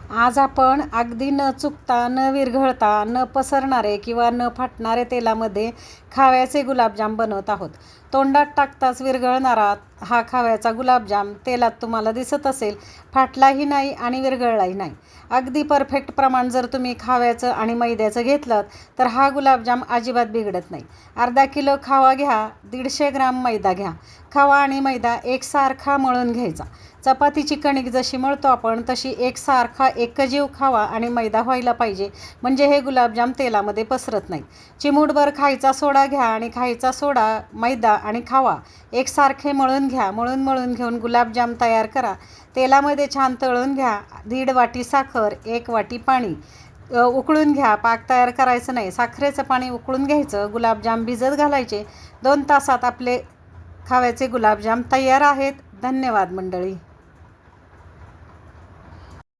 आज आपण अगदी न चुकता, न विरघळता, न पसरणारे किंवा न फाटणारे तेलामध्ये खव्याचे गुलाबजाम बनवत आहोत. तोंडात टाकताच विरघळणारा हा खव्याचा गुलाबजाम तेलात तुम्हाला दिसत असेल, फाटलाही नाही आणि विरघळलाही नाही. अगदी परफेक्ट प्रमाण जर तुम्ही खव्याचं आणि मैद्याचं घेतलं तर हा गुलाबजाम अजिबात बिघडत नाही. अर्धा किलो खवा घ्या, 150 ग्राम मैदा घ्या. खवा आणि मैदा एकसारखा मळून घ्यायचा. चपातीची कणिक जशी मळतो आपण तशी एकसारखा एकजीव खवा आणि मैदा व्हायला पाहिजे, म्हणजे हे गुलाबजाम तेलामध्ये पसरत नाहीत. चिमूटभर खायचा सोडा घ्या आणि खायचा सोडा, मैदा आणि खवा एकसारखे मळून घ्या. मळून घेऊन गुलाबजाम तयार करा. तेलामध्ये छान तळून घ्या. 1.5 वाटी साखर, 1 वाटी पाणी उकळून घ्या. पाक तयार करायचं नाही, साखरेचं पाणी उकळून घ्यायचं. गुलाबजाम भिजत घालायचे. 2 तासात आपले खव्याचे गुलाबजाम तयार आहेत. धन्यवाद मंडळी.